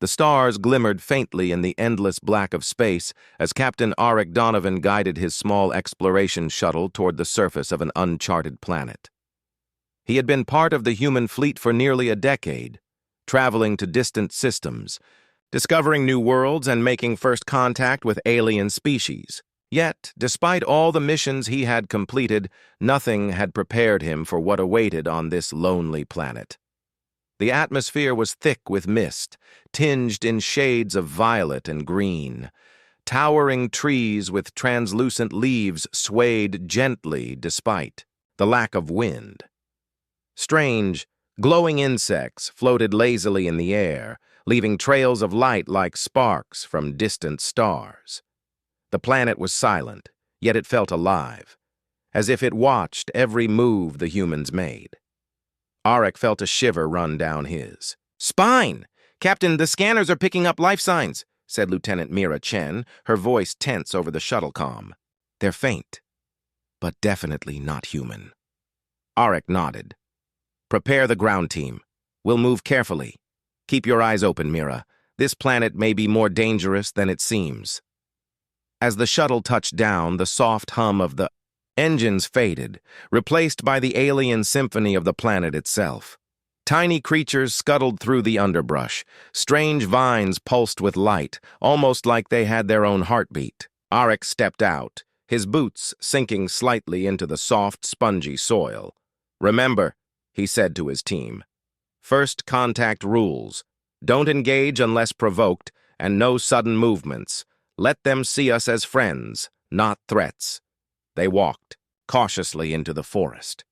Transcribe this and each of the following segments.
The stars glimmered faintly in the endless black of space as Captain Auric Donovan guided his small exploration shuttle toward the surface of an uncharted planet. He had been part of the human fleet for nearly a decade, traveling to distant systems, discovering new worlds and making first contact with alien species. Yet, despite all the missions he had completed, nothing had prepared him for what awaited on this lonely planet. The atmosphere was thick with mist, tinged in shades of violet and green. Towering trees with translucent leaves swayed gently despite the lack of wind. Strange, glowing insects floated lazily in the air, leaving trails of light like sparks from distant stars. The planet was silent, yet it felt alive, as if it watched every move the humans made. Auric felt a shiver run down his spine. "Captain, the scanners are picking up life signs," said Lieutenant Mira Chen, her voice tense over the shuttle comm. "They're faint, but definitely not human." Auric nodded. "Prepare the ground team. We'll move carefully. Keep your eyes open, Mira. This planet may be more dangerous than it seems." As the shuttle touched down, the soft hum of the engines faded, replaced by the alien symphony of the planet itself. Tiny creatures scuttled through the underbrush. Strange vines pulsed with light, almost like they had their own heartbeat. Auric stepped out, his boots sinking slightly into the soft, spongy soil. "Remember," he said to his team, "first contact rules. Don't engage unless provoked, and no sudden movements. Let them see us as friends, not threats." They walked cautiously into the forest.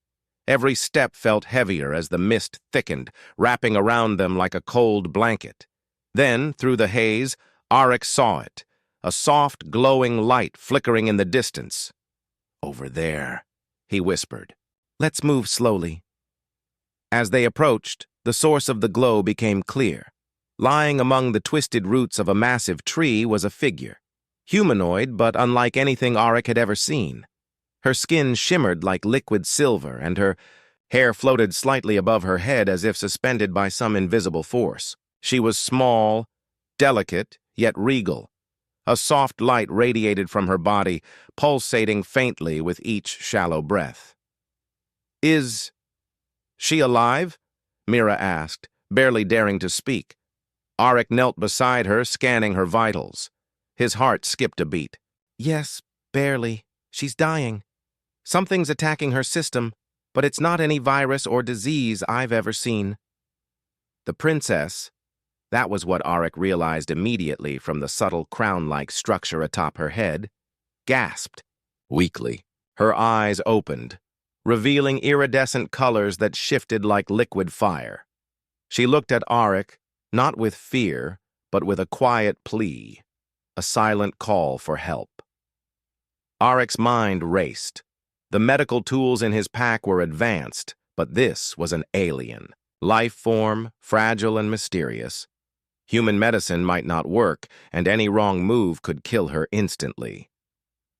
Every step felt heavier as the mist thickened, wrapping around them like a cold blanket. Then, through the haze, Auric saw it, a soft, glowing light flickering in the distance. "Over there," he whispered. "Let's move slowly." As they approached, the source of the glow became clear. Lying among the twisted roots of a massive tree was a figure. Humanoid, but unlike anything Auric had ever seen. Her skin shimmered like liquid silver, and her hair floated slightly above her head as if suspended by some invisible force. She was small, delicate, yet regal. A soft light radiated from her body, pulsating faintly with each shallow breath. "Is she alive?" Mira asked, barely daring to speak. Auric knelt beside her, scanning her vitals. His heart skipped a beat. "Yes, barely. She's dying. Something's attacking her system, but it's not any virus or disease I've ever seen." The princess, that was what Auric realized immediately from the subtle crown-like structure atop her head, gasped. Weakly, her eyes opened, revealing iridescent colors that shifted like liquid fire. She looked at Auric, not with fear, but with a quiet plea, a silent call for help. Auric's mind raced. The medical tools in his pack were advanced, but this was an alien, life form, fragile and mysterious. Human medicine might not work, and any wrong move could kill her instantly.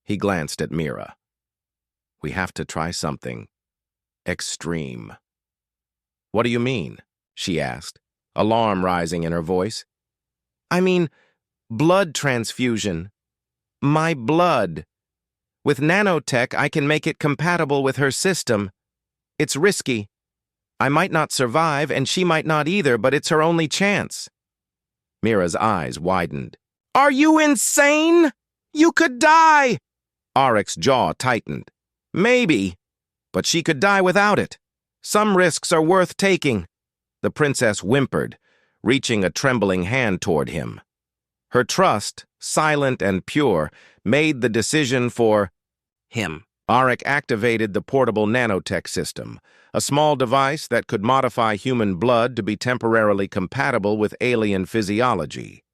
He glanced at Mira. "We have to try something extreme." "What do you mean?" she asked, alarm rising in her voice. "I mean, blood transfusion. My blood. With nanotech, I can make it compatible with her system. It's risky. I might not survive, and she might not either, but it's her only chance." Mira's eyes widened. "Are you insane? You could die!" Auric's jaw tightened. "Maybe, but she could die without it. Some risks are worth taking." The princess whimpered, reaching a trembling hand toward him. Her trust, silent and pure, made the decision for him. Auric activated the portable nanotech system, a small device that could modify human blood to be temporarily compatible with alien physiology.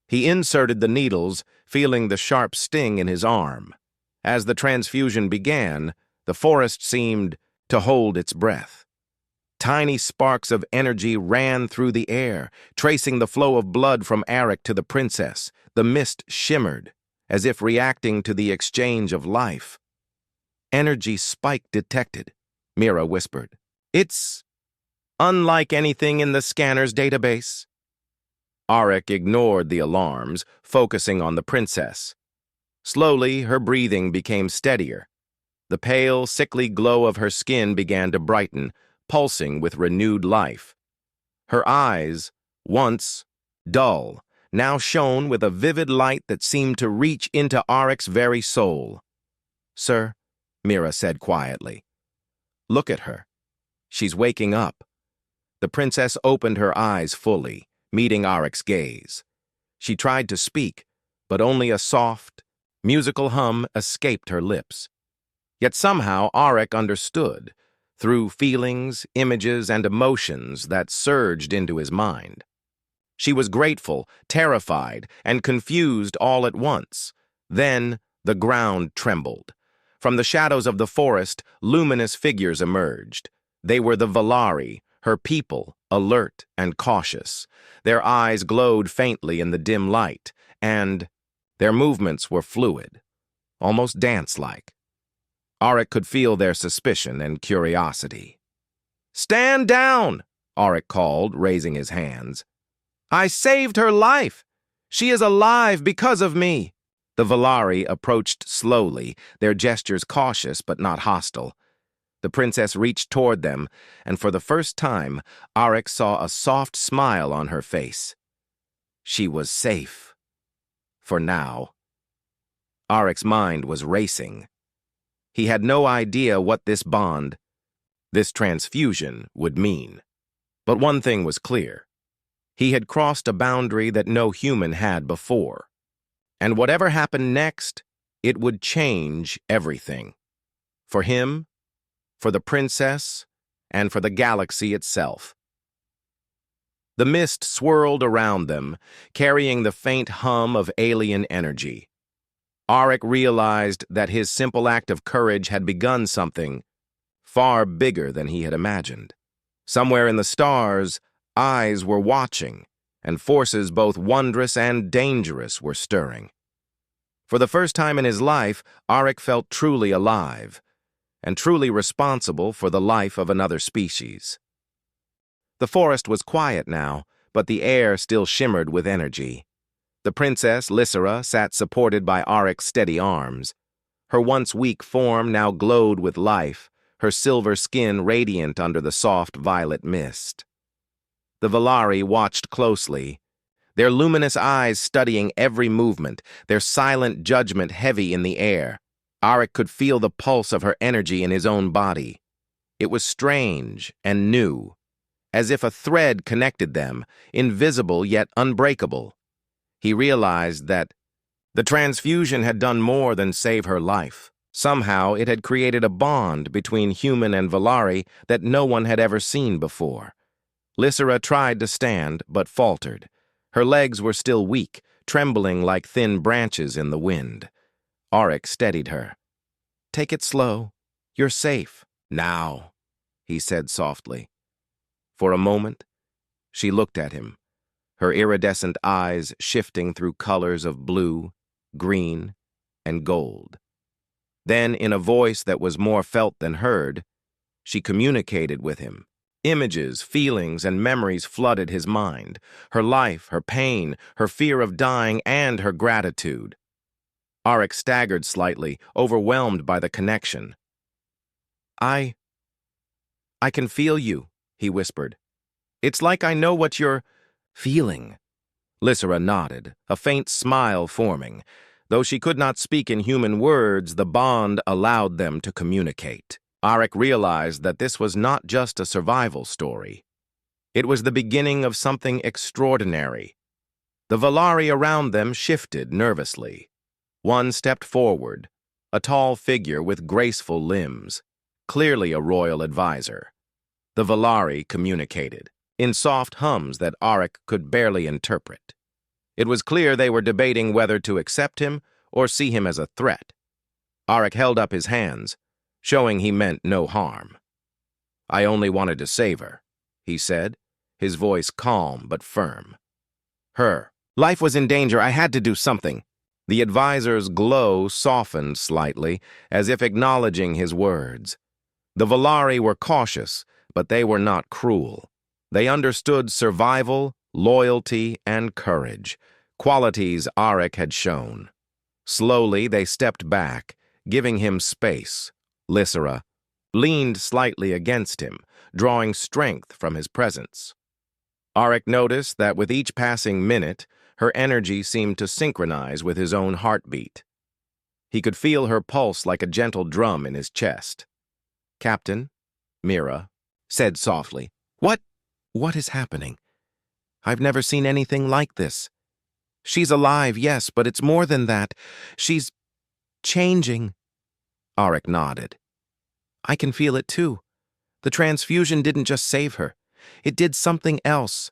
He inserted the needles, feeling the sharp sting in his arm. As the transfusion began, the forest seemed to hold its breath. Tiny sparks of energy ran through the air, tracing the flow of blood from Auric to the princess. The mist shimmered, as if reacting to the exchange of life. "Energy spike detected," Mira whispered. "It's unlike anything in the scanner's database." Auric ignored the alarms, focusing on the princess. Slowly, her breathing became steadier. The pale, sickly glow of her skin began to brighten, pulsing with renewed life. Her eyes, once dull, now shone with a vivid light that seemed to reach into Auric's very soul. "Sir," Mira said quietly, "look at her. She's waking up." The princess opened her eyes fully, meeting Auric's gaze. She tried to speak, but only a soft, musical hum escaped her lips. Yet somehow Auric understood, through feelings, images, and emotions that surged into his mind. She was grateful, terrified, and confused all at once. Then the ground trembled. From the shadows of the forest, luminous figures emerged. They were the Valari, her people, alert and cautious. Their eyes glowed faintly in the dim light, and their movements were fluid, almost dance-like. Auric could feel their suspicion and curiosity. "Stand down!" Auric called, raising his hands. "I saved her life! She is alive because of me!" The Valari approached slowly, their gestures cautious but not hostile. The princess reached toward them, and for the first time, Auric saw a soft smile on her face. She was safe. For now. Auric's mind was racing. He had no idea what this bond, this transfusion, would mean. But one thing was clear. He had crossed a boundary that no human had before. And whatever happened next, it would change everything. For him, for the princess, and for the galaxy itself. The mist swirled around them, carrying the faint hum of alien energy. Auric realized that his simple act of courage had begun something far bigger than he had imagined. Somewhere in the stars, eyes were watching, and forces both wondrous and dangerous were stirring. For the first time in his life, Auric felt truly alive, and truly responsible for the life of another species. The forest was quiet now, but the air still shimmered with energy. The princess, Lysera, sat supported by Auric's steady arms. Her once weak form now glowed with life, her silver skin radiant under the soft violet mist. The Valari watched closely, their luminous eyes studying every movement, their silent judgment heavy in the air. Auric could feel the pulse of her energy in his own body. It was strange and new, as if a thread connected them, invisible yet unbreakable. He realized that the transfusion had done more than save her life. Somehow it had created a bond between human and Valari that no one had ever seen before. Lysera tried to stand, but faltered. Her legs were still weak, trembling like thin branches in the wind. Auric steadied her. "Take it slow. You're safe. Now," he said softly. For a moment, she looked at him, her iridescent eyes shifting through colors of blue, green, and gold. Then, in a voice that was more felt than heard, she communicated with him. Images, feelings, and memories flooded his mind. Her life, her pain, her fear of dying, and her gratitude. Auric staggered slightly, overwhelmed by the connection. I can feel you," he whispered. "It's like I know what you're feeling." Lysera nodded, a faint smile forming. Though she could not speak in human words, the bond allowed them to communicate. Auric realized that this was not just a survival story. It was the beginning of something extraordinary. The Valari around them shifted nervously. One stepped forward, a tall figure with graceful limbs, clearly a royal advisor. The Valari communicated, in soft hums that Auric could barely interpret. It was clear they were debating whether to accept him or see him as a threat. Auric held up his hands, showing he meant no harm. "I only wanted to save her," he said, his voice calm but firm. "Her life was in danger. I had to do something." The advisor's glow softened slightly, as if acknowledging his words. The Valari were cautious, but they were not cruel. They understood survival, loyalty, and courage, qualities Arik had shown. Slowly, they stepped back, giving him space. Lysera leaned slightly against him, drawing strength from his presence. Arik noticed that with each passing minute, her energy seemed to synchronize with his own heartbeat. He could feel her pulse like a gentle drum in his chest. "Captain," Mira said softly, What is happening? I've never seen anything like this. She's alive, yes, but it's more than that. She's changing." Arik nodded. "I can feel it too. The transfusion didn't just save her. It did something else.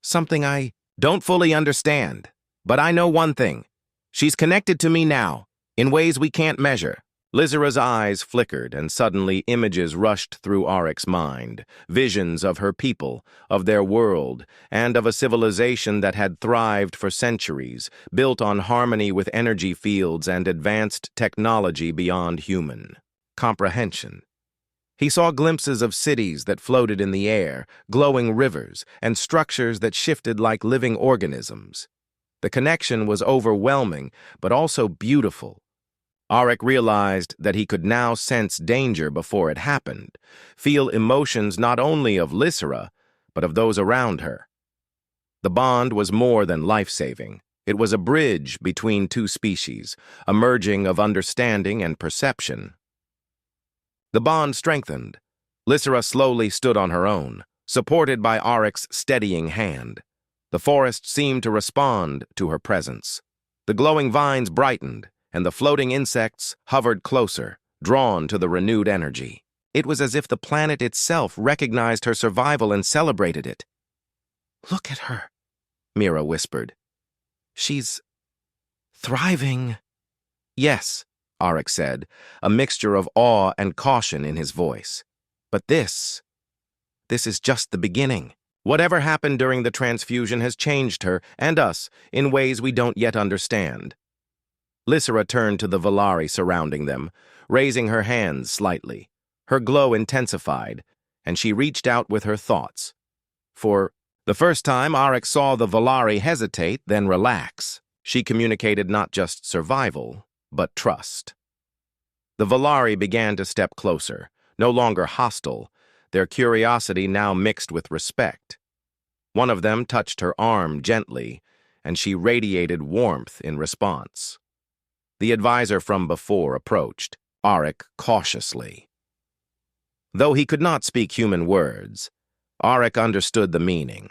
Something I don't fully understand. But I know one thing. She's connected to me now, in ways we can't measure." Lysera's eyes flickered, and suddenly images rushed through Arik's mind, visions of her people, of their world, and of a civilization that had thrived for centuries, built on harmony with energy fields and advanced technology beyond human comprehension. He saw glimpses of cities that floated in the air, glowing rivers, and structures that shifted like living organisms. The connection was overwhelming, but also beautiful. Arik realized that he could now sense danger before it happened, feel emotions not only of Lysera, but of those around her. The bond was more than life-saving. It was a bridge between two species, a merging of understanding and perception. The bond strengthened. Lysera slowly stood on her own, supported by Arik's steadying hand. The forest seemed to respond to her presence. The glowing vines brightened, and the floating insects hovered closer, drawn to the renewed energy. It was as if the planet itself recognized her survival and celebrated it. "Look at her," Mira whispered. "She's thriving." "Yes," Arik said, a mixture of awe and caution in his voice. "But this is just the beginning. Whatever happened during the transfusion has changed her and us in ways we don't yet understand." Lysera turned to the Valari surrounding them, raising her hands slightly. Her glow intensified, and she reached out with her thoughts. For the first time, Arik saw the Valari hesitate, then relax. She communicated not just survival, but trust. The Valari began to step closer, no longer hostile, their curiosity now mixed with respect. One of them touched her arm gently, and she radiated warmth in response. The advisor from before approached, Arik cautiously. Though he could not speak human words, Arik understood the meaning.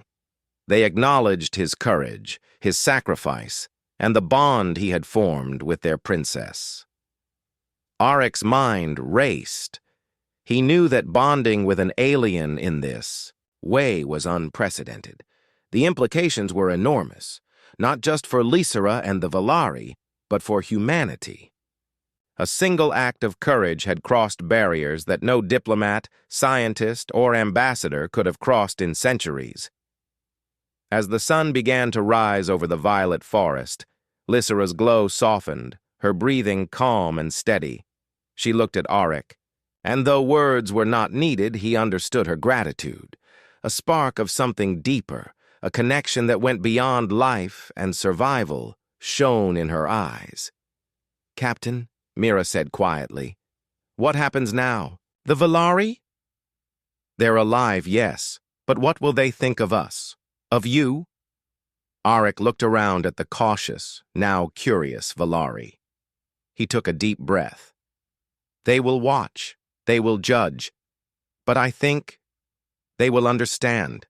They acknowledged his courage, his sacrifice, and the bond he had formed with their princess. Arik's mind raced. He knew that bonding with an alien in this way was unprecedented. The implications were enormous, not just for Lysera and the Valari, but for humanity. A single act of courage had crossed barriers that no diplomat, scientist, or ambassador could have crossed in centuries. As the sun began to rise over the violet forest, Lysera's glow softened, her breathing calm and steady. She looked at Arik, and though words were not needed, he understood her gratitude. A spark of something deeper, a connection that went beyond life and survival, shone in her eyes. "Captain," Mira said quietly, "what happens now? The Valari?" "They're alive, yes, but what will they think of us? Of you?" Arik looked around at the cautious, now curious Valari. He took a deep breath. "They will watch, they will judge, but I think they will understand.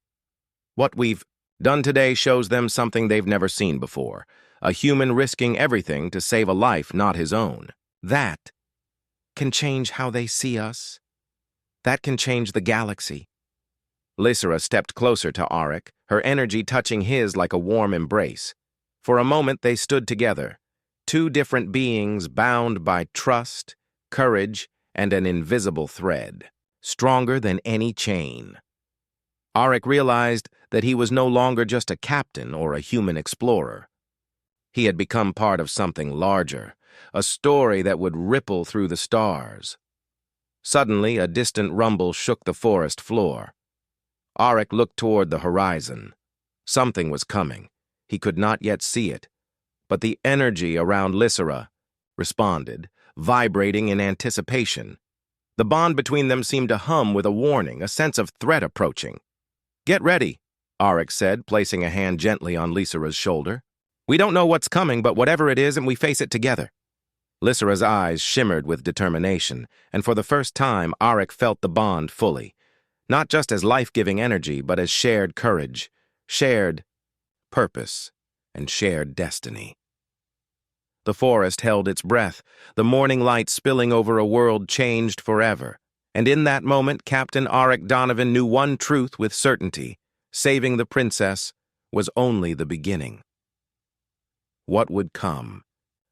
What we've done today shows them something they've never seen before. A human risking everything to save a life not his own. That can change how they see us. That can change the galaxy." Lysera stepped closer to Arik, her energy touching his like a warm embrace. For a moment they stood together, two different beings bound by trust, courage, and an invisible thread, stronger than any chain. Arik realized that he was no longer just a captain or a human explorer. He had become part of something larger, a story that would ripple through the stars. Suddenly, a distant rumble shook the forest floor. Arik looked toward the horizon. Something was coming. He could not yet see it, but the energy around Lysera responded, vibrating in anticipation. The bond between them seemed to hum with a warning, a sense of threat approaching. "Get ready," Arik said, placing a hand gently on Lysera's shoulder. "We don't know what's coming, but whatever it is, and we face it together." Lysera's eyes shimmered with determination, and for the first time, Arik felt the bond fully, not just as life-giving energy, but as shared courage, shared purpose, and shared destiny. The forest held its breath, the morning light spilling over a world changed forever. And in that moment, Captain Arik Donovan knew one truth with certainty: saving the princess was only the beginning. What would come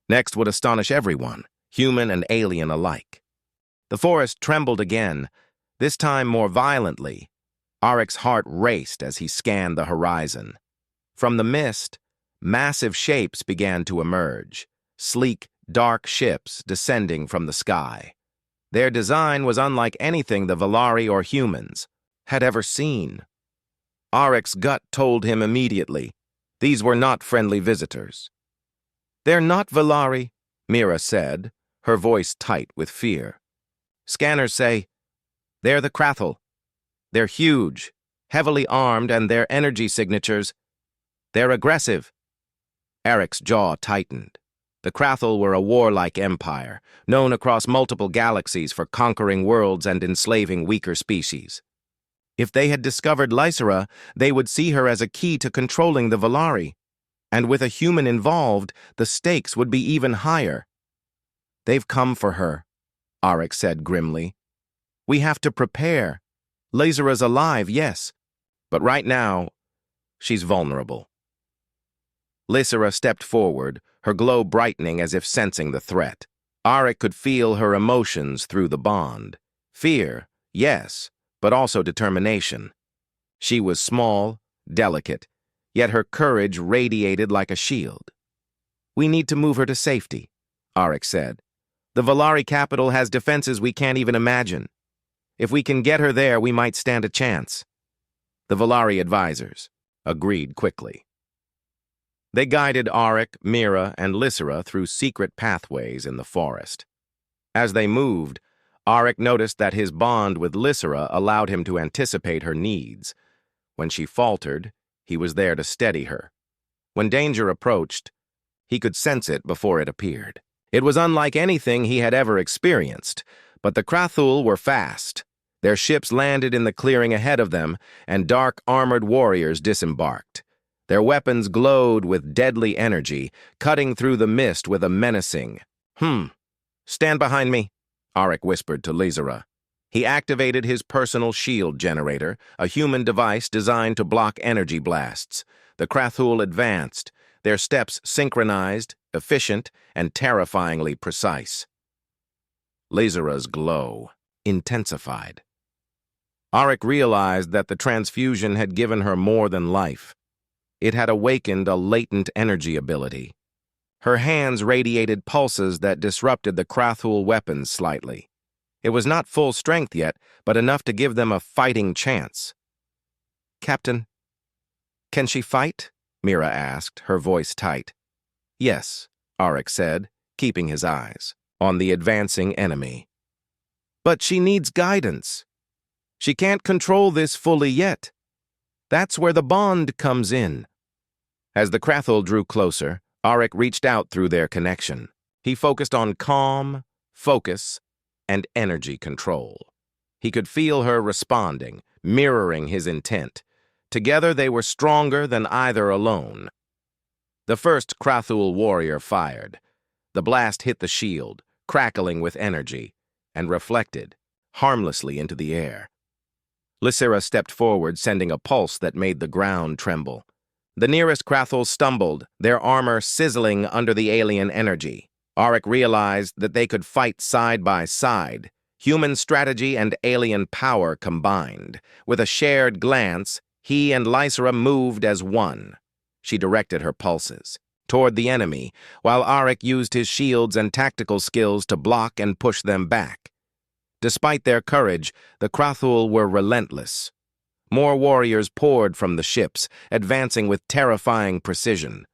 next would astonish everyone, human and alien alike. The forest trembled again, this time more violently. Arik's heart raced as he scanned the horizon. From the mist, massive shapes began to emerge, sleek, dark ships descending from the sky. Their design was unlike anything the Valari or humans had ever seen. Arik's gut told him immediately, these were not friendly visitors. "They're not Valari," Mira said, her voice tight with fear. "Scanners say they're the Krathul. They're huge, heavily armed, and their energy signatures, they're aggressive." Arik's jaw tightened. The Krathul were a warlike empire, known across multiple galaxies for conquering worlds and enslaving weaker species. If they had discovered Lysera, they would see her as a key to controlling the Valari. And with a human involved, the stakes would be even higher. "They've come for her," Arik said grimly. "We have to prepare. Lysera's alive, yes, but right now, she's vulnerable." Lysera stepped forward, her glow brightening as if sensing the threat. Arik could feel her emotions through the bond. Fear, yes, but also determination. She was small, delicate, yet her courage radiated like a shield. "We need to move her to safety," Arik said. "The Valari capital has defenses we can't even imagine. If we can get her there, we might stand a chance." The Valari advisors agreed quickly. They guided Arik, Mira, and Lysera through secret pathways in the forest. As they moved, Arik noticed that his bond with Lysera allowed him to anticipate her needs. When she faltered, he was there to steady her. When danger approached, he could sense it before it appeared. It was unlike anything he had ever experienced, but the Krathul were fast. Their ships landed in the clearing ahead of them, and dark armored warriors disembarked. Their weapons glowed with deadly energy, cutting through the mist with a menacing, "Stand behind me," Arik whispered to Lysera. He activated his personal shield generator, a human device designed to block energy blasts. The Krathul advanced, their steps synchronized, efficient, and terrifyingly precise. Lysera's glow intensified. Arik realized that the transfusion had given her more than life. It had awakened a latent energy ability. Her hands radiated pulses that disrupted the Krathul weapons slightly. It was not full strength yet, but enough to give them a fighting chance. "Captain, can she fight?" Mira asked, her voice tight. "Yes," Arik said, keeping his eyes on the advancing enemy. "But she needs guidance. She can't control this fully yet. That's where the bond comes in." As the Krathul drew closer, Arik reached out through their connection. He focused on calm, focus, and energy control. He could feel her responding, mirroring his intent. Together they were stronger than either alone. The first Krathul warrior fired. The blast hit the shield, crackling with energy, and reflected harmlessly into the air. Lysera stepped forward, sending a pulse that made the ground tremble. The nearest Krathul stumbled, their armor sizzling under the alien energy. Arik realized that they could fight side by side, human strategy and alien power combined. With a shared glance, he and Lysera moved as one. She directed her pulses toward the enemy, while Arik used his shields and tactical skills to block and push them back. Despite their courage, the Krathul were relentless. More warriors poured from the ships, advancing with terrifying precision.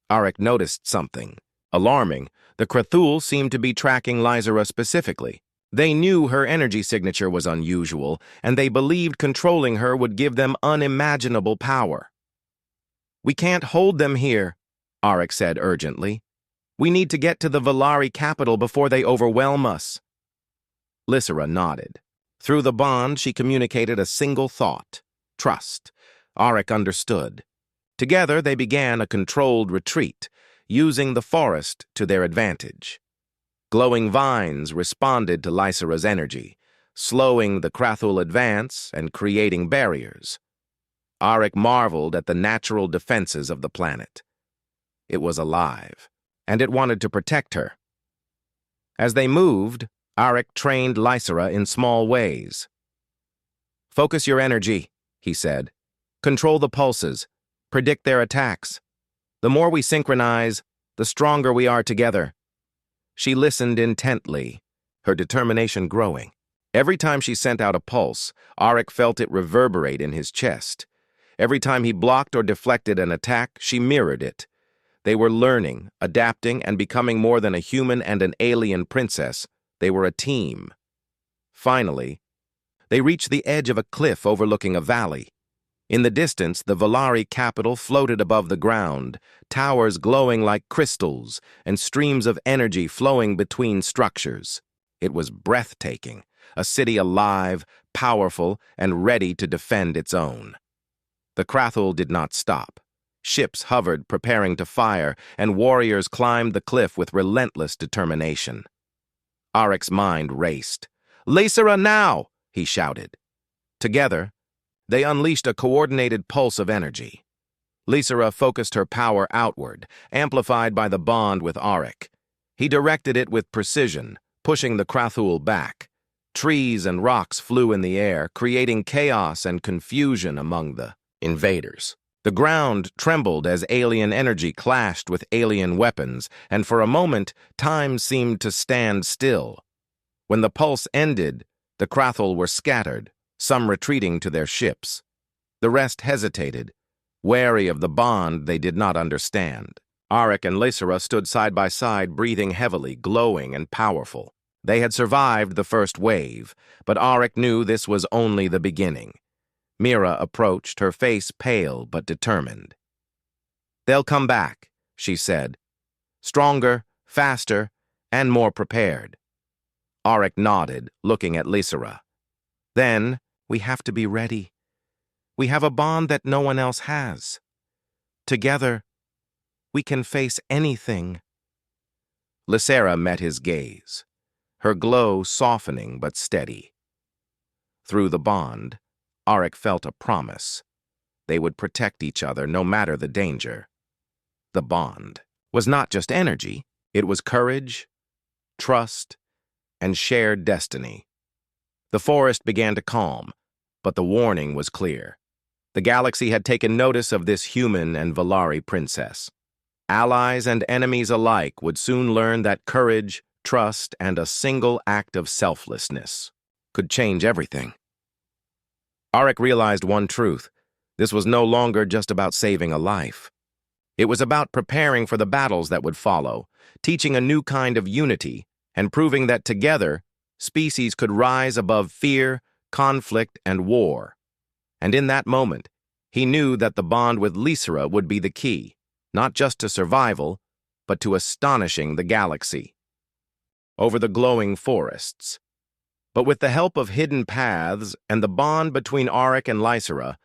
Arik noticed something. Alarming, the Krathul seemed to be tracking Lysera specifically. They knew her energy signature was unusual, and they believed controlling her would give them unimaginable power. "We can't hold them here," Arik said urgently. "We need to get to the Valari capital before they overwhelm us." Lysera nodded. Through the bond, she communicated a single thought: trust. Arik understood. Together, they began a controlled retreat, using the forest to their advantage. Glowing vines responded to Lysera's energy, slowing the Krathul advance and creating barriers. Arik marveled at the natural defenses of the planet. It was alive, and it wanted to protect her. As they moved, Arik trained Lysera in small ways. "Focus your energy," he said. "Control the pulses. Predict their attacks. The more we synchronize, the stronger we are together." She listened intently, her determination growing. Every time she sent out a pulse, Arik felt it reverberate in his chest. Every time he blocked or deflected an attack, she mirrored it. They were learning, adapting, and becoming more than a human and an alien princess. They were a team. Finally, they reached the edge of a cliff overlooking a valley. In the distance, the Valari capital floated above the ground, towers glowing like crystals and streams of energy flowing between structures. It was breathtaking, a city alive, powerful, and ready to defend its own. The Krathul did not stop. Ships hovered, preparing to fire, and warriors climbed the cliff with relentless determination. Arik's mind raced. "Lysera now!" he shouted. Together, they unleashed a coordinated pulse of energy. Lysera focused her power outward, amplified by the bond with Arik. He directed it with precision, pushing the Krathul back. Trees and rocks flew in the air, creating chaos and confusion among the invaders. The ground trembled as alien energy clashed with alien weapons, and for a moment, time seemed to stand still. When the pulse ended, the Krathul were scattered, some retreating to their ships. The rest hesitated, wary of the bond they did not understand. Arik and Lysera stood side by side, breathing heavily, glowing and powerful. They had survived the first wave, but Arik knew this was only the beginning. Mira approached, her face pale but determined. "They'll come back," she said. "Stronger, faster, and more prepared." Arik nodded, looking at Lysera. "Then, we have to be ready. We have a bond that no one else has. Together, we can face anything." Lysera met his gaze, her glow softening but steady. Through the bond, Arik felt a promise. They would protect each other no matter the danger. The bond was not just energy, it was courage, trust, and shared destiny. The forest began to calm, but the warning was clear. The galaxy had taken notice of this human and Valari princess. Allies and enemies alike would soon learn that courage, trust, and a single act of selflessness could change everything. Arik realized one truth. This was no longer just about saving a life. It was about preparing for the battles that would follow, teaching a new kind of unity, and proving that together, species could rise above fear, conflict, and war. And in that moment, he knew that the bond with Lysera would be the key, not just to survival, but to astonishing the galaxy. Over the glowing forests. But with the help of hidden paths and the bond between Arik and Lysera,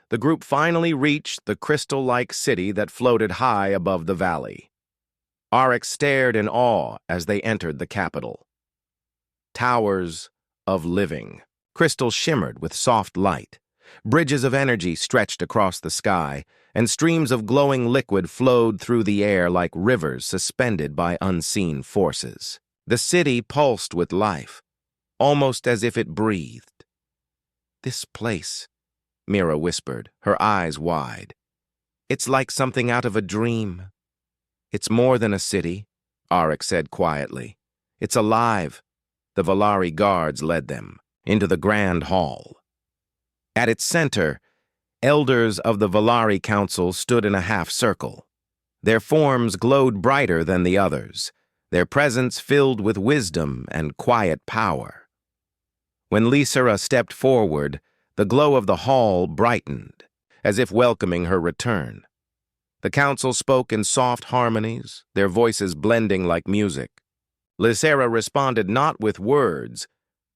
the group finally reached the crystal-like city that floated high above the valley. Arik stared in awe as they entered the capital. Towers of living. Crystal shimmered with soft light. Bridges of energy stretched across the sky, and streams of glowing liquid flowed through the air like rivers suspended by unseen forces. The city pulsed with life, almost as if it breathed. "This place," Mira whispered, her eyes wide. "It's like something out of a dream." "It's more than a city," Arik said quietly. "It's alive." The Valari guards led them into the grand hall. At its center, elders of the Valari Council stood in a half-circle. Their forms glowed brighter than the others, their presence filled with wisdom and quiet power. When Lysera stepped forward, the glow of the hall brightened, as if welcoming her return. The council spoke in soft harmonies, their voices blending like music. Lysera responded not with words,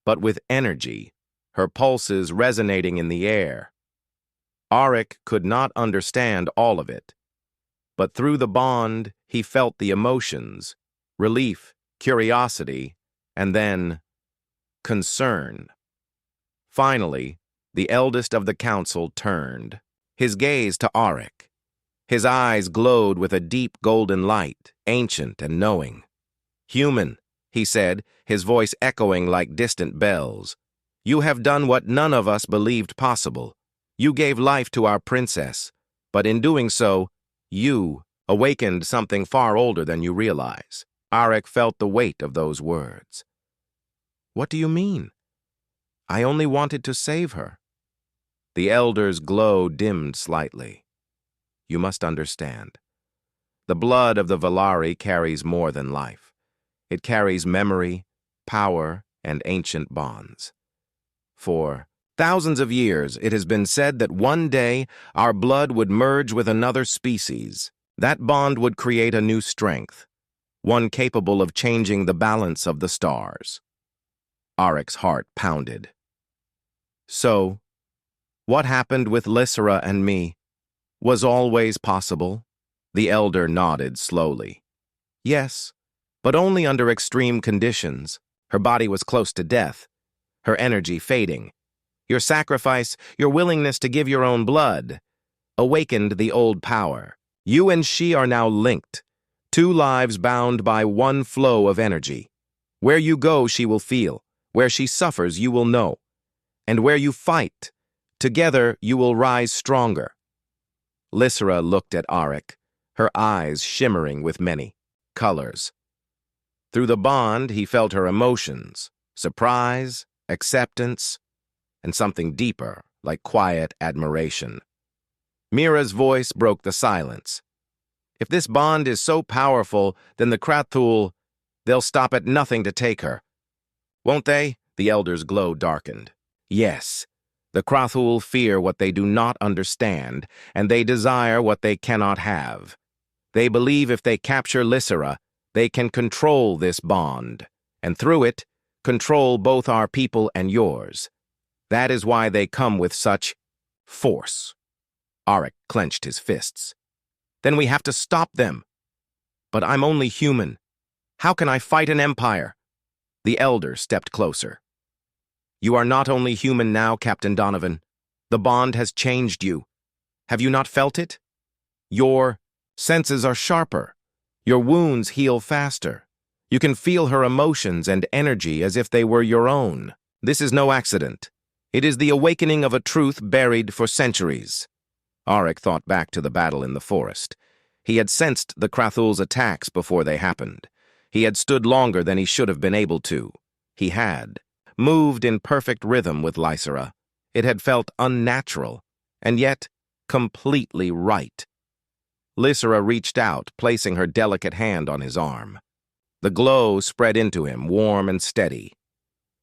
but with energy, her pulses resonating in the air. Auric could not understand all of it, but through the bond he felt the emotions, relief, curiosity, and then concern. Finally, the eldest of the council turned, his gaze to Auric. His eyes glowed with a deep golden light, ancient and knowing. "Human," he said, his voice echoing like distant bells. "You have done what none of us believed possible. You gave life to our princess, but in doing so, you awakened something far older than you realize." Auric felt the weight of those words. "What do you mean?" "I only wanted to save her." The elder's glow dimmed slightly. "You must understand. The blood of the Valari carries more than life. It carries memory, power, and ancient bonds. For thousands of years, it has been said that one day our blood would merge with another species. That bond would create a new strength, one capable of changing the balance of the stars." Auric's heart pounded. "So, what happened with Lysera and me was always possible?" The elder nodded slowly. "Yes, but only under extreme conditions. Her body was close to death, her energy fading. Your sacrifice, your willingness to give your own blood, awakened the old power. You and she are now linked, two lives bound by one flow of energy. Where you go, she will feel. Where she suffers, you will know. And where you fight, together you will rise stronger." Lysera looked at Auric, her eyes shimmering with many colors. Through the bond, he felt her emotions, surprise, acceptance, and something deeper, like quiet admiration. Mira's voice broke the silence. "If this bond is so powerful, then the Krathul, they'll stop at nothing to take her. Won't they?" The elder's glow darkened. "Yes. The Krathul fear what they do not understand, and they desire what they cannot have. They believe if they capture Lysera, they can control this bond, and through it, control both our people and yours. That is why they come with such force." Auric clenched his fists. "Then we have to stop them." "But I'm only human. How can I fight an empire?" The elder stepped closer. "You are not only human now, Captain Donovan. The bond has changed you. Have you not felt it? Your senses are sharper. Your wounds heal faster. You can feel her emotions and energy as if they were your own. This is no accident. It is the awakening of a truth buried for centuries." Auric thought back to the battle in the forest. He had sensed the Krathul's attacks before they happened. He had stood longer than he should have been able to. He had moved in perfect rhythm with Lysera. It had felt unnatural, and yet completely right. Lysera reached out, placing her delicate hand on his arm. The glow spread into him, warm and steady.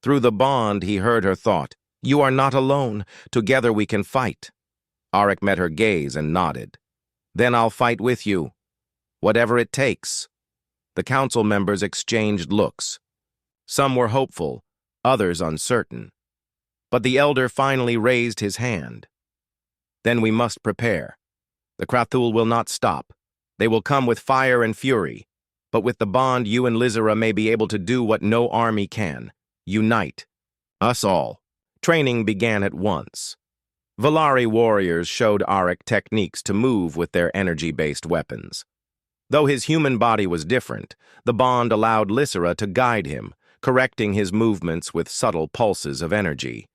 Through the bond, he heard her thought, "You are not alone. Together we can fight." Auric met her gaze and nodded. "Then I'll fight with you. Whatever it takes." The council members exchanged looks. Some were hopeful, others uncertain. But the elder finally raised his hand. "Then we must prepare. The Krathul will not stop. They will come with fire and fury. But with the bond, you and Lysera may be able to do what no army can. Unite. Us all." Training began at once. Valari warriors showed Auric techniques to move with their energy-based weapons. Though his human body was different, the bond allowed Lysera to guide him, correcting his movements with subtle pulses of energy.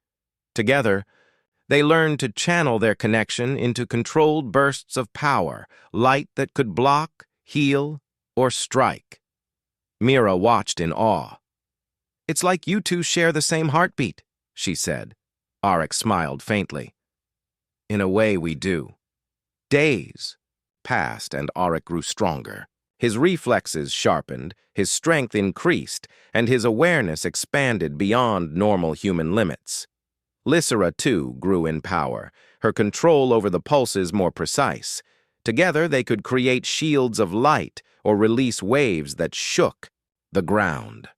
Together, they learned to channel their connection into controlled bursts of power, light that could block, heal, or strike. Mira watched in awe. "It's like you two share the same heartbeat," she said. Arik smiled faintly. In a way, we do. Days passed, and Arik grew stronger. His reflexes sharpened, his strength increased, and his awareness expanded beyond normal human limits. Lysera, too, grew in power, her control over the pulses more precise. Together, they could create shields of light or release waves that shook the ground.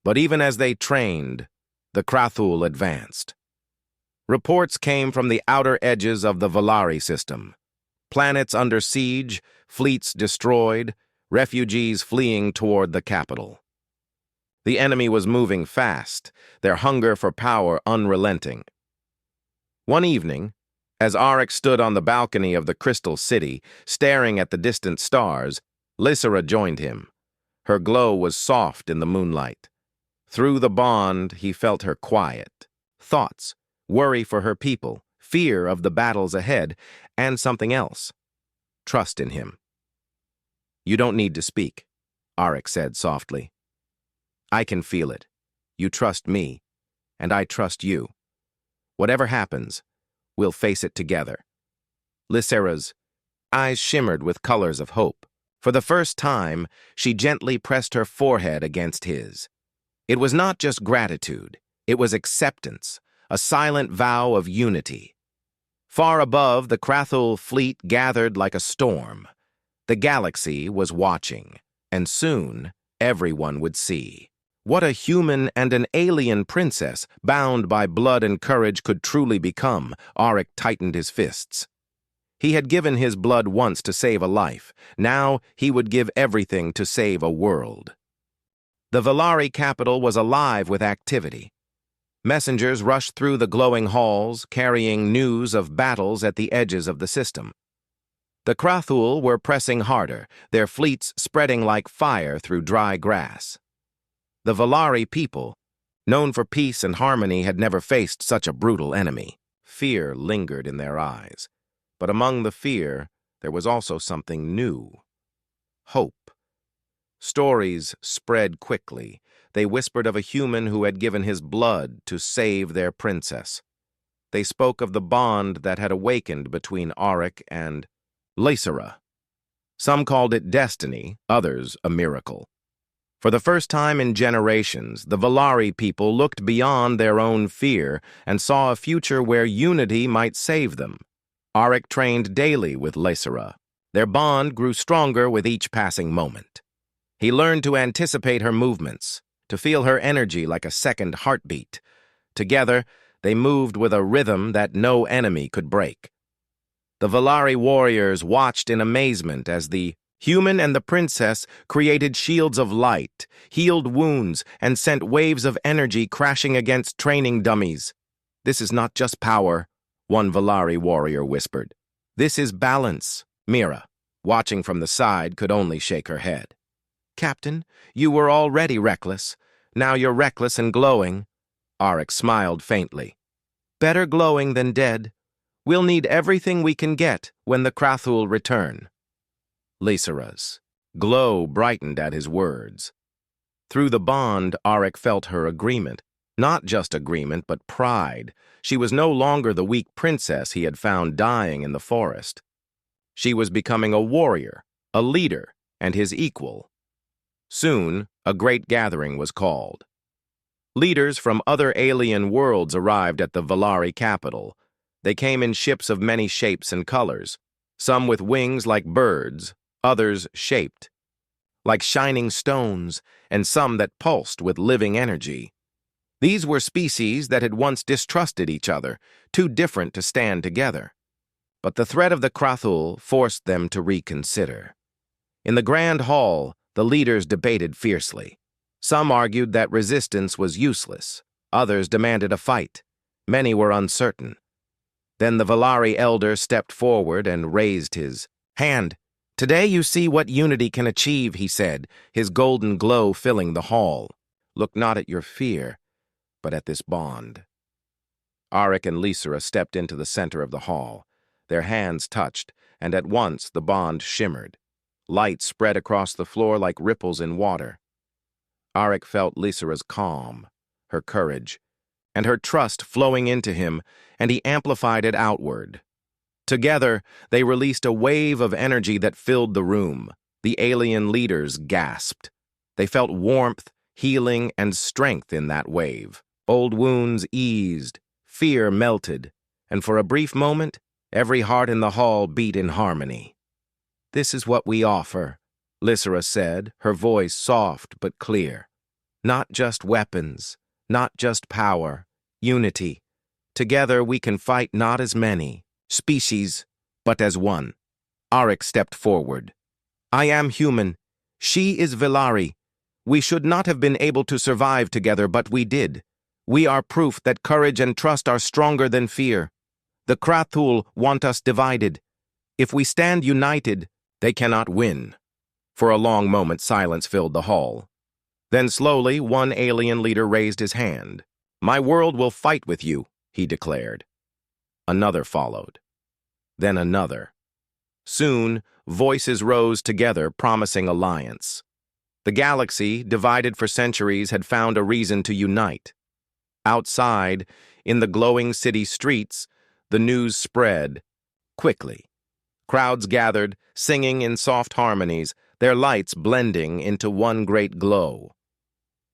But even as they trained, the Krathul advanced. Reports came from the outer edges of the Valari system. Planets under siege, fleets destroyed, refugees fleeing toward the capital. The enemy was moving fast, their hunger for power unrelenting. One evening, as Arik stood on the balcony of the Crystal City, staring at the distant stars, Lysera joined him. Her glow was soft in the moonlight. Through the bond, he felt her quiet thoughts, worry for her people, fear of the battles ahead, and something else. Trust in him. You don't need to speak, Arik said softly. I can feel it. You trust me, and I trust you. Whatever happens, we'll face it together. Lysera's eyes shimmered with colors of hope. For the first time, she gently pressed her forehead against his. It was not just gratitude, it was acceptance, a silent vow of unity. Far above, the Krathul fleet gathered like a storm. The galaxy was watching, and soon everyone would see. What a human and an alien princess, bound by blood and courage, could truly become. Arik tightened his fists. He had given his blood once to save a life. Now he would give everything to save a world. The Valari capital was alive with activity. Messengers rushed through the glowing halls, carrying news of battles at the edges of the system. The Krathul were pressing harder, their fleets spreading like fire through dry grass. The Valari people, known for peace and harmony, had never faced such a brutal enemy. Fear lingered in their eyes. But among the fear, there was also something new. Hope. Stories spread quickly. They whispered of a human who had given his blood to save their princess. They spoke of the bond that had awakened between Arik and Lysera. Some called it destiny, others a miracle. For the first time in generations, the Valari people looked beyond their own fear and saw a future where unity might save them. Arik trained daily with Lysera. Their bond grew stronger with each passing moment. He learned to anticipate her movements, to feel her energy like a second heartbeat. Together, they moved with a rhythm that no enemy could break. The Valari warriors watched in amazement as the human and the princess created shields of light, healed wounds, and sent waves of energy crashing against training dummies. This is not just power, one Valari warrior whispered. This is balance. Mira, watching from the side, could only shake her head. Captain, you were already reckless. Now you're reckless and glowing. Arik smiled faintly. Better glowing than dead. We'll need everything we can get when the Krathul return. Lysera's glow brightened at his words. Through the bond, Arik felt her agreement. Not just agreement, but pride. She was no longer the weak princess he had found dying in the forest. She was becoming a warrior, a leader, and his equal. Soon, a great gathering was called. Leaders from other alien worlds arrived at the Valari capital. They came in ships of many shapes and colors, some with wings like birds, others shaped like shining stones, and some that pulsed with living energy. These were species that had once distrusted each other, too different to stand together. But the threat of the Krathul forced them to reconsider. In the Grand Hall, the leaders debated fiercely. Some argued that resistance was useless. Others demanded a fight. Many were uncertain. Then the Valari elder stepped forward and raised his hand. Today you see what unity can achieve, he said, his golden glow filling the hall. Look not at your fear, but at this bond. Arik and Lysera stepped into the center of the hall. Their hands touched, and at once the bond shimmered. Light spread across the floor like ripples in water. Arik felt Lysera's calm, her courage. and her trust flowing into him, and he amplified it outward. Together, they released a wave of energy that filled the room. The alien leaders gasped. They felt warmth, healing, and strength in that wave. Old wounds eased, fear melted, and for a brief moment, every heart in the hall beat in harmony. "This is what we offer," Lysera said, her voice soft but clear. "Not just weapons, not just power, unity. Together we can fight not as many species, but as one." Arik stepped forward. "I am human. She is Velari. We should not have been able to survive together, but we did. We are proof that courage and trust are stronger than fear. The Krathul want us divided. If we stand united, they cannot win." For a long moment, silence filled the hall. Then slowly, one alien leader raised his hand. "My world will fight with you," he declared. Another followed. Then another. Soon, voices rose together, promising alliance. The galaxy, divided for centuries, had found a reason to unite. Outside, in the glowing city streets, the news spread quickly. Crowds gathered, singing in soft harmonies, their lights blending into one great glow.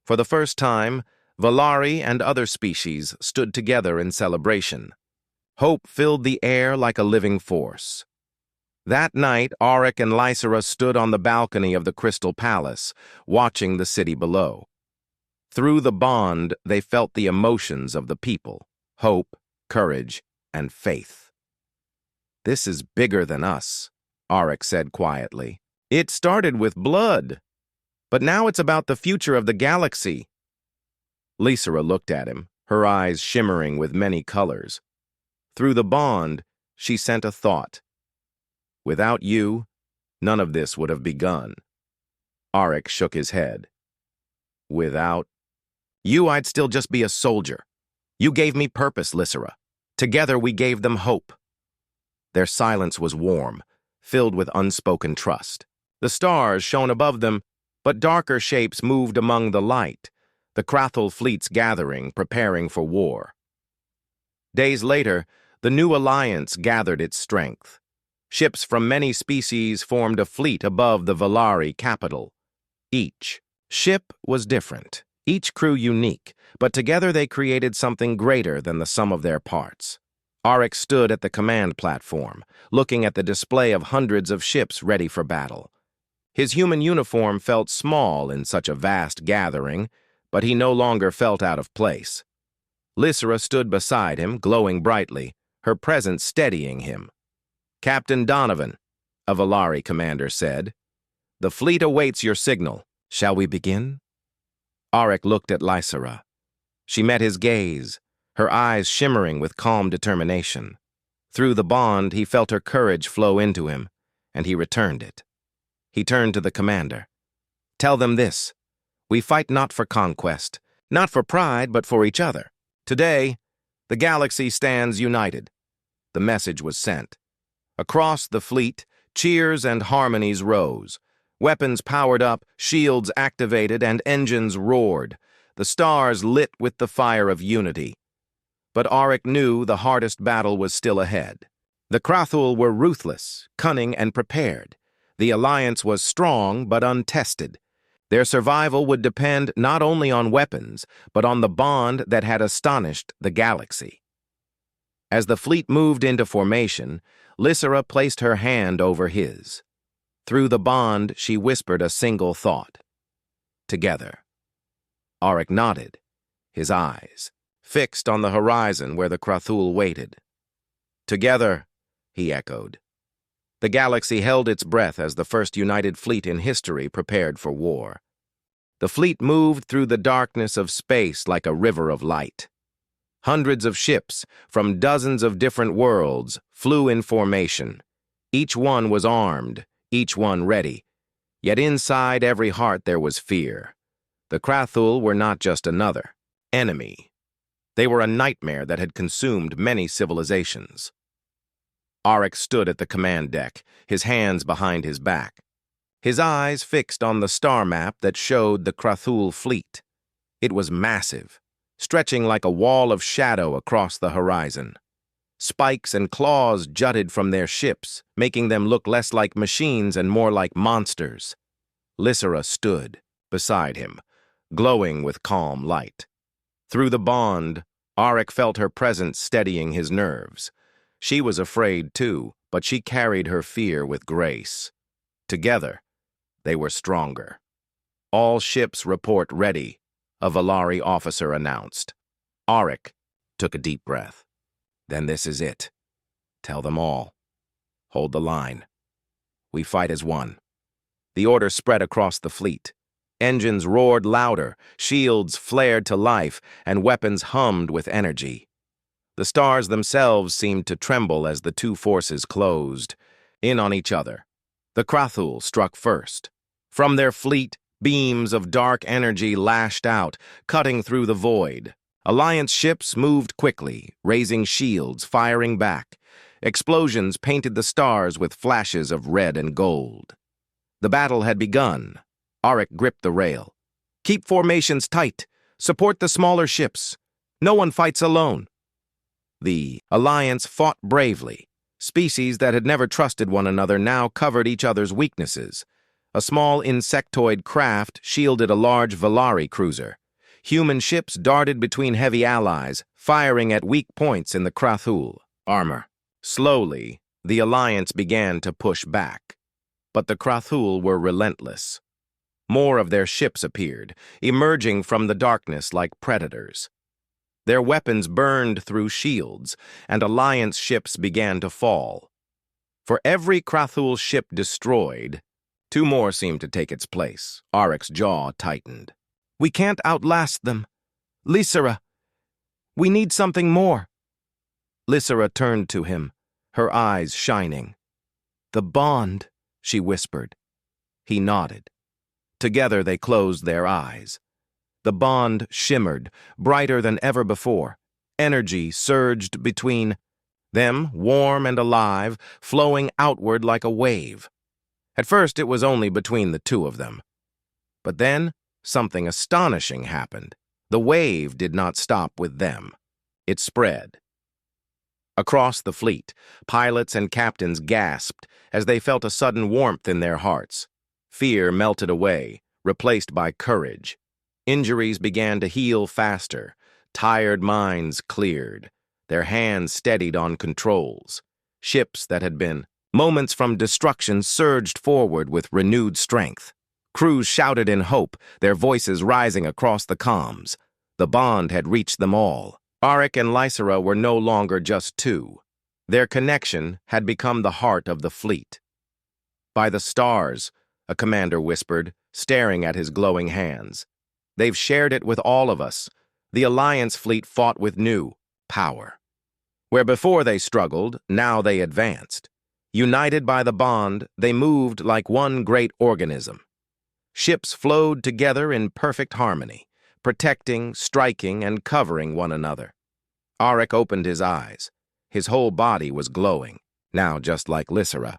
For the first time, Velari and other species stood together in celebration. Hope filled the air like a living force. That night, Arik and Lysera stood on the balcony of the Crystal Palace, watching the city below. Through the bond, they felt the emotions of the people: hope, courage, and faith. "This is bigger than us," Arik said quietly. "It started with blood, but now it's about the future of the galaxy." Lysera looked at him, her eyes shimmering with many colors. Through the bond, she sent a thought. "Without you, none of this would have begun." Arik shook his head. "Without you, I'd still just be a soldier. You gave me purpose, Lysera. Together we gave them hope." Their silence was warm, filled with unspoken trust. The stars shone above them, but darker shapes moved among the light, the Krathul fleets gathering, preparing for war. Days later, the new alliance gathered its strength. Ships from many species formed a fleet above the Velari capital. Each ship was different, each crew unique, but together they created something greater than the sum of their parts. Arik stood at the command platform, looking at the display of hundreds of ships ready for battle. His human uniform felt small in such a vast gathering, but he no longer felt out of place. Lysera stood beside him, glowing brightly, her presence steadying him. "Captain Donovan," a Velari commander said, "the fleet awaits your signal. Shall we begin?" Arik looked at Lysera. She met his gaze, her eyes shimmering with calm determination. Through the bond, he felt her courage flow into him, and he returned it. He turned to the commander. "Tell them this. We fight not for conquest, not for pride, but for each other. Today, the galaxy stands united." The message was sent. Across the fleet, cheers and harmonies rose. Weapons powered up, shields activated, and engines roared. The stars lit with the fire of unity. But Arik knew the hardest battle was still ahead. The Krathul were ruthless, cunning, and prepared. The alliance was strong but untested. Their survival would depend not only on weapons, but on the bond that had astonished the galaxy. As the fleet moved into formation, Lysera placed her hand over his. Through the bond, she whispered a single thought. "Together." Arik nodded, his eyes fixed on the horizon where the Krathul waited. "Together," he echoed. The galaxy held its breath as the first united fleet in history prepared for war. The fleet moved through the darkness of space like a river of light. Hundreds of ships from dozens of different worlds flew in formation. Each one was armed, each one ready. Yet inside every heart there was fear. The Krathul were not just another enemy. They were a nightmare that had consumed many civilizations. Arik stood at the command deck, his hands behind his back. His eyes fixed on the star map that showed the Krathul fleet. It was massive, stretching like a wall of shadow across the horizon. Spikes and claws jutted from their ships, making them look less like machines and more like monsters. Lysera stood beside him, glowing with calm light. Through the bond, Auric felt her presence steadying his nerves. She was afraid too, but she carried her fear with grace. Together, they were stronger. "All ships report ready," a Valari officer announced. Auric took a deep breath. "Then this is it. Tell them all. Hold the line. We fight as one." The order spread across the fleet. Engines roared louder, shields flared to life, and weapons hummed with energy. The stars themselves seemed to tremble as the two forces closed in on each other. The Krathul struck first. From their fleet, beams of dark energy lashed out, cutting through the void. Alliance ships moved quickly, raising shields, firing back. Explosions painted the stars with flashes of red and gold. The battle had begun. Auric gripped the rail. "Keep formations tight. Support the smaller ships. No one fights alone." The Alliance fought bravely. Species that had never trusted one another now covered each other's weaknesses. A small insectoid craft shielded a large Valari cruiser. Human ships darted between heavy allies, firing at weak points in the Krathul armor. Slowly, the Alliance began to push back. But the Krathul were relentless. More of their ships appeared, emerging from the darkness like predators. Their weapons burned through shields, and Alliance ships began to fall. For every Krathul ship destroyed, two more seemed to take its place. Auric's jaw tightened. "We can't outlast them. Lysera, we need something more." Lysera turned to him, her eyes shining. "The bond," she whispered. He nodded. Together they closed their eyes. The bond shimmered, brighter than ever before. Energy surged between them, warm and alive, flowing outward like a wave. At first it was only between the two of them. But then something astonishing happened. The wave did not stop with them. It spread. Across the fleet, pilots and captains gasped as they felt a sudden warmth in their hearts. Fear melted away, replaced by courage. Injuries began to heal faster. Tired minds cleared. Their hands steadied on controls. Ships that had been moments from destruction surged forward with renewed strength. Crews shouted in hope, their voices rising across the comms. The bond had reached them all. Auric and Lysera were no longer just two. Their connection had become the heart of the fleet. "By the stars," a commander whispered, staring at his glowing hands. "They've shared it with all of us." The Alliance fleet fought with new power. Where before they struggled, now they advanced. United by the bond, they moved like one great organism. Ships flowed together in perfect harmony, protecting, striking, and covering one another. Auric opened his eyes. His whole body was glowing, now just like Lysera.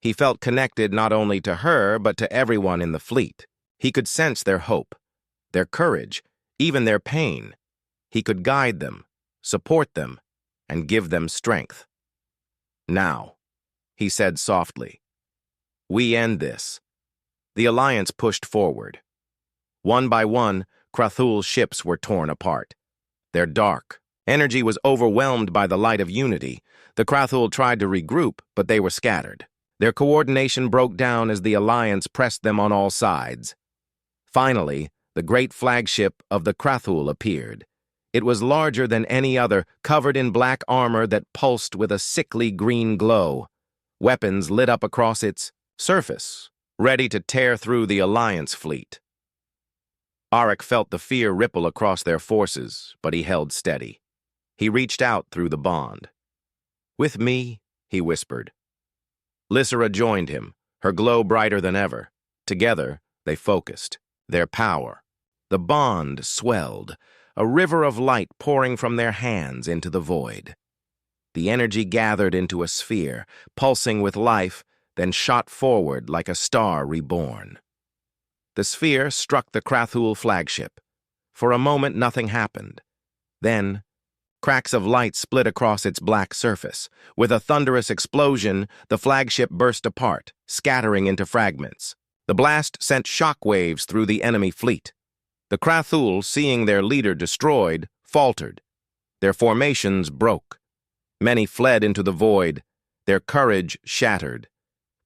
He felt connected not only to her, but to everyone in the fleet. He could sense their hope, their courage, even their pain. He could guide them, support them, and give them strength. "Now," he said softly, "we end this." The Alliance pushed forward. One by one, Krathul's ships were torn apart. Their dark energy was overwhelmed by the light of unity. The Krathul tried to regroup, but they were scattered. Their coordination broke down as the Alliance pressed them on all sides. Finally, the great flagship of the Krathul appeared. It was larger than any other, covered in black armor that pulsed with a sickly green glow. Weapons lit up across its surface, ready to tear through the Alliance fleet. Auric felt the fear ripple across their forces, but he held steady. He reached out through the bond. "With me," he whispered. Lysera joined him, her glow brighter than ever. Together, they focused. Their power. The bond swelled, a river of light pouring from their hands into the void. The energy gathered into a sphere, pulsing with life, then shot forward like a star reborn. The sphere struck the Krathul flagship. For a moment, nothing happened. Then, cracks of light split across its black surface. With a thunderous explosion, the flagship burst apart, scattering into fragments. The blast sent shockwaves through the enemy fleet. The Krathul, seeing their leader destroyed, faltered. Their formations broke. Many fled into the void, their courage shattered.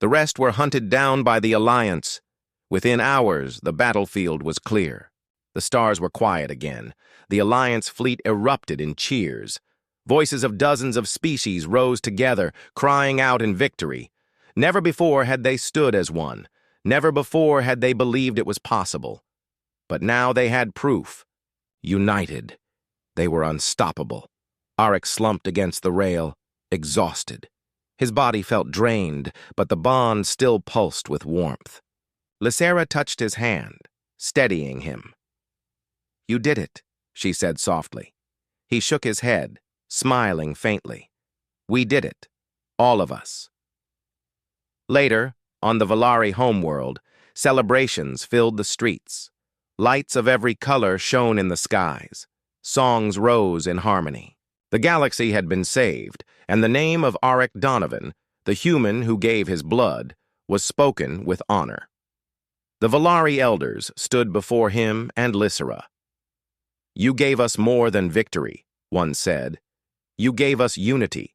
The rest were hunted down by the Alliance. Within hours, the battlefield was clear. The stars were quiet again. The Alliance fleet erupted in cheers. Voices of dozens of species rose together, crying out in victory. Never before had they stood as one. Never before had they believed it was possible. But now they had proof. United, they were unstoppable. Arik slumped against the rail, exhausted. His body felt drained, but the bond still pulsed with warmth. Lysera touched his hand, steadying him. "You did it," she said softly. He shook his head, smiling faintly. "We did it. All of us." Later, on the Valari homeworld, celebrations filled the streets. Lights of every color shone in the skies. Songs rose in harmony. The galaxy had been saved, and the name of Arik Donovan, the human who gave his blood, was spoken with honor. The Valari elders stood before him and Lysera. "You gave us more than victory," one said. "You gave us unity.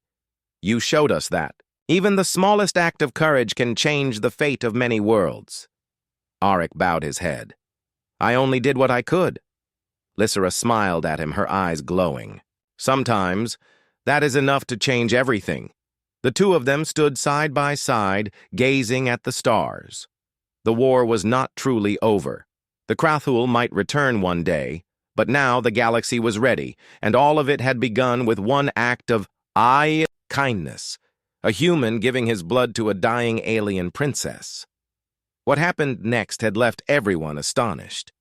You showed us that even the smallest act of courage can change the fate of many worlds." Arik bowed his head. "I only did what I could." Lysera smiled at him, her eyes glowing. "Sometimes, that is enough to change everything." The two of them stood side by side, gazing at the stars. The war was not truly over. The Krathul might return one day, but now the galaxy was ready, and all of it had begun with one act of kindness, a human giving his blood to a dying alien princess. What happened next had left everyone astonished.